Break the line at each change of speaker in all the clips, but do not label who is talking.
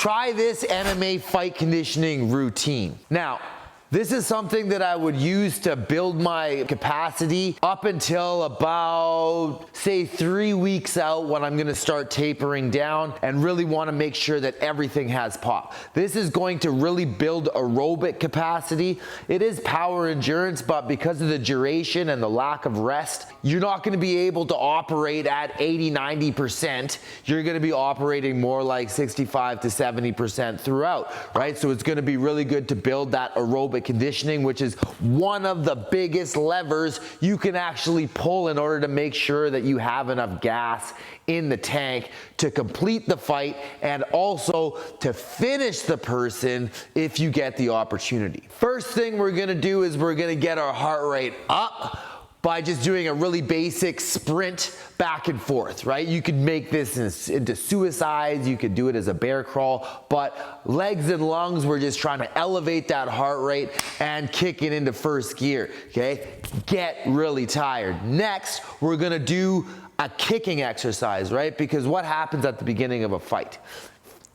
try this MMA fight conditioning routine. Now, this is something that I would use to build my capacity up until about, say, 3 weeks out when I'm gonna start tapering down and really wanna make sure that everything has pop. This is going to really build aerobic capacity. It is power endurance, but because of the duration and the lack of rest, you're not gonna be able to operate at 80, 90%. You're gonna be operating more like 65 to 70% throughout, right? So it's gonna be really good to build that aerobic conditioning, which is one of the biggest levers you can actually pull in order to make sure that you have enough gas in the tank to complete the fight and also to finish the person if you get the opportunity. First thing we're gonna do is we're gonna get our heart rate up by just doing a really basic sprint back and forth, right? You could make this into suicides, you could do it as a bear crawl, but legs and lungs, we're just trying to elevate that heart rate and kick it into first gear, okay? Get really tired. Next, we're gonna do a kicking exercise, right? Because what happens at the beginning of a fight?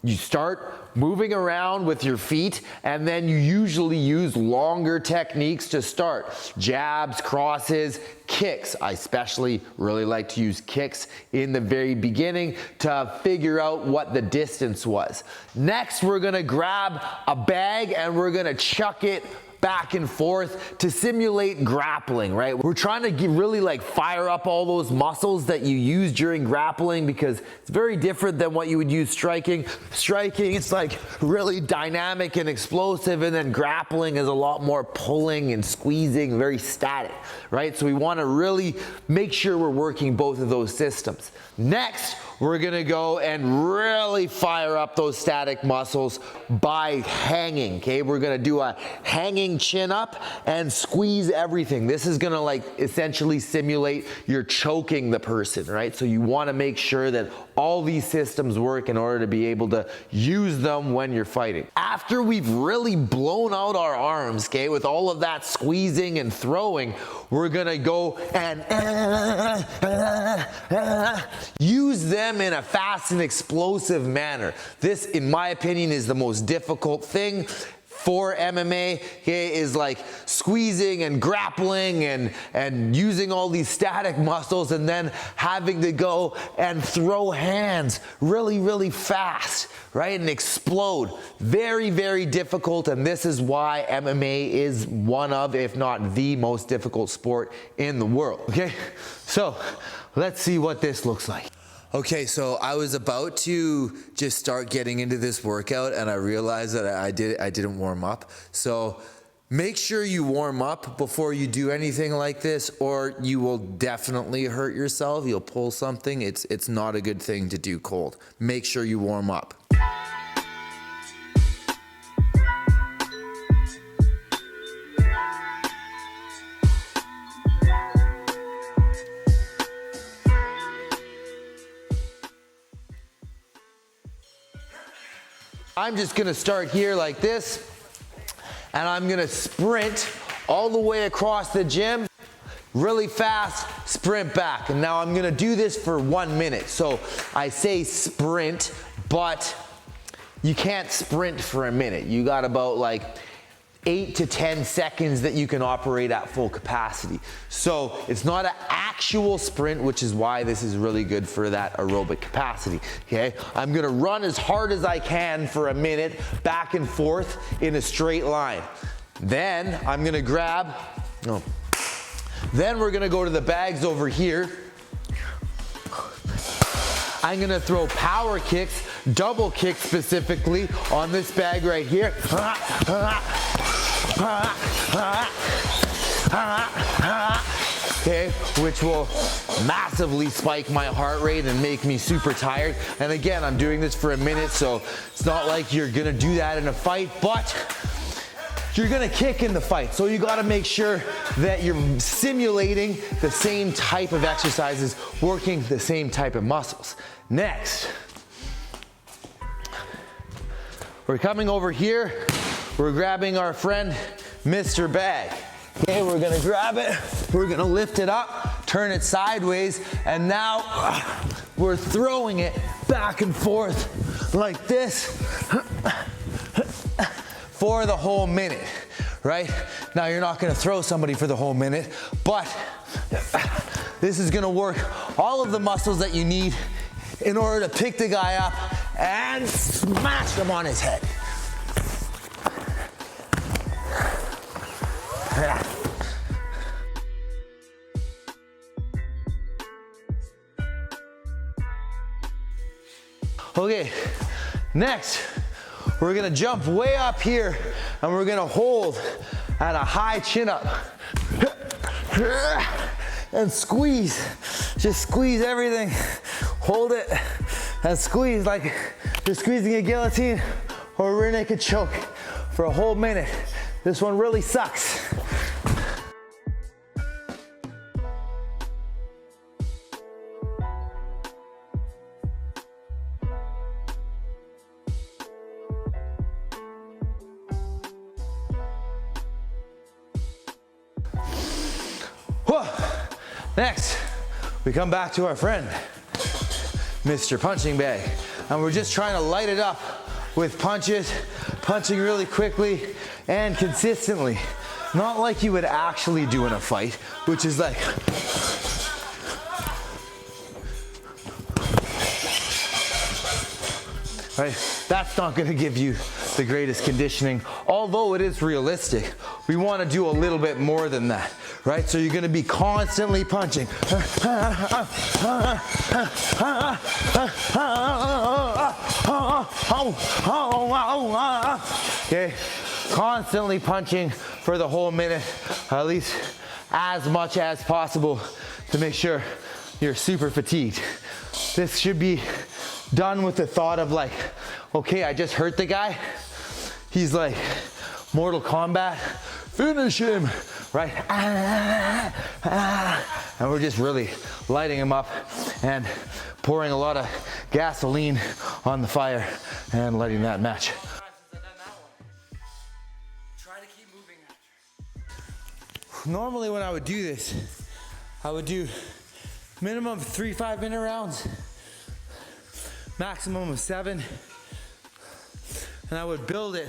You start moving around with your feet, and then you usually use longer techniques to start. Jabs, crosses, kicks. I especially really like to use kicks in the very beginning to figure out what the distance was. Next, we're gonna grab a bag and we're gonna chuck it back and forth to simulate grappling, right? We're trying to really like fire up all those muscles that you use during grappling because it's very different than what you would use striking. Striking, it's like really dynamic and explosive, and then grappling is a lot more pulling and squeezing, very static, right? So we want to really make sure we're working both of those systems. Next, we're gonna go and really fire up those static muscles by hanging, okay? We're gonna do a hanging chin up and squeeze everything. This is gonna like essentially simulate you're choking the person, right? So you wanna make sure that all these systems work in order to be able to use them when you're fighting. After we've really blown out our arms, okay, with all of that squeezing and throwing, we're gonna go and use them in a fast and explosive manner. This, in my opinion, is the most difficult thing for MMA, okay, is like squeezing and grappling and using all these static muscles and then having to go and throw hands really, really fast, right, and explode. Very, very difficult, and this is why MMA is one of, if not the most difficult sport in the world, okay? So let's see what this looks like. Okay, so I was about to just start getting into this workout and I realized that I didn't warm up. So make sure you warm up before you do anything like this, or you will definitely hurt yourself. You'll pull something. It's not a good thing to do cold. Make sure you warm up. I'm just gonna start here like this, and I'm gonna sprint all the way across the gym, really fast, sprint back. And now I'm gonna do this for 1 minute. So I say sprint, but you can't sprint for a minute. You got about like 8 to 10 seconds that you can operate at full capacity. So it's not an actual sprint, which is why this is really good for that aerobic capacity, okay? I'm gonna run as hard as I can for a minute, back and forth in a straight line. Then I'm gonna grab, then we're gonna go to the bags over here. I'm gonna throw power kicks, double kicks specifically on this bag right here. Okay, which will massively spike my heart rate and make me super tired. And again, I'm doing this for a minute, so it's not like you're gonna do that in a fight, but you're gonna kick in the fight. So you gotta make sure that you're simulating the same type of exercises, working the same type of muscles. Next, we're coming over here, we're grabbing our friend, Mr. Bag. Okay, we're gonna grab it, we're gonna lift it up, turn it sideways, and now we're throwing it back and forth like this for the whole minute, right? Now you're not gonna throw somebody for the whole minute, but this is gonna work all of the muscles that you need in order to pick the guy up and smash him on his head. Okay, next, we're gonna jump way up here and we're gonna hold at a high chin up. And squeeze, just squeeze everything. Hold it and squeeze like you're squeezing a guillotine or a rear naked choke for a whole minute. This one really sucks. Next, we come back to our friend, Mr. Punching Bag. And we're just trying to light it up with punches, punching really quickly and consistently. Not like you would actually do in a fight, which is like, right? That's not gonna give you the greatest conditioning, although it is realistic. We wanna do a little bit more than that, right? So you're gonna be constantly punching. Okay, constantly punching for the whole minute, at least as much as possible to make sure you're super fatigued. This should be done with the thought of like, okay, I just hurt the guy. He's like Mortal Kombat, finish him, right? And we're just really lighting him up and pouring a lot of gasoline on the fire and letting that match.
Try to keep moving after.
Normally when I would do this, I would do minimum 3 5-minute rounds, maximum of 7, and I would build it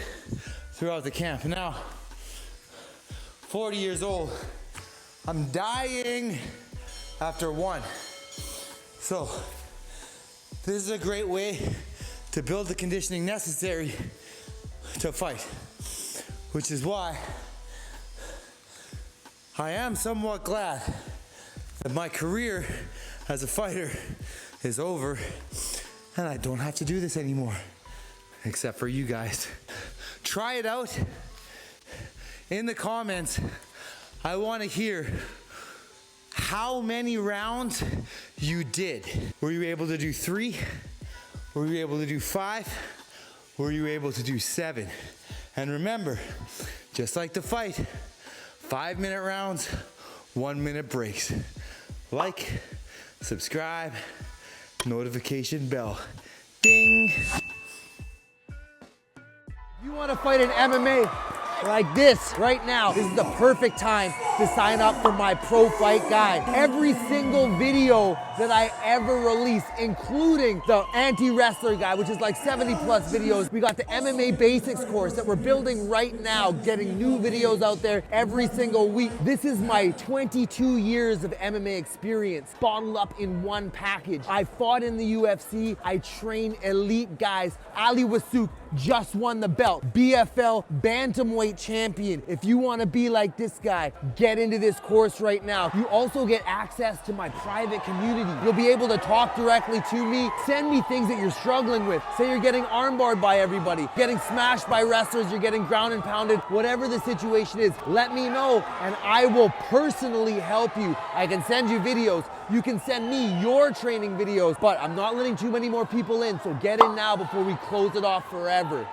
throughout the camp. Now, 40 years old, I'm dying after 1. So this is a great way to build the conditioning necessary to fight, which is why I am somewhat glad that my career as a fighter is over and I don't have to do this anymore, except for you guys. Try it out. In the comments, I want to hear how many rounds you did. Were you able to do 3? Were you able to do 5? Were you able to do 7? And remember, just like the fight, 5-minute rounds, 1-minute breaks. Like, subscribe, notification bell. Ding!
If you want to fight in MMA like this right now, this is the perfect time to sign up for my Pro Fight Guide. Every single video that I ever release, including the anti-wrestler guide, which is like 70 plus videos. We got the MMA basics course that we're building right now, getting new videos out there every single week. This is my 22 years of MMA experience bottled up in one package. I fought in the UFC, I train elite guys. Ali Wassouk just won the belt, BFL Bantamweight champion. If you want to be like this guy, get into this course right now. You also get access to my private community. You'll be able to talk directly to me, send me things that you're struggling with. Say you're getting armbarred by everybody, getting smashed by wrestlers, you're getting ground and pounded, whatever the situation is, let me know and I will personally help you. I can send you videos. You can send me your training videos, but I'm not letting too many more people in, so get in now before we close it off forever.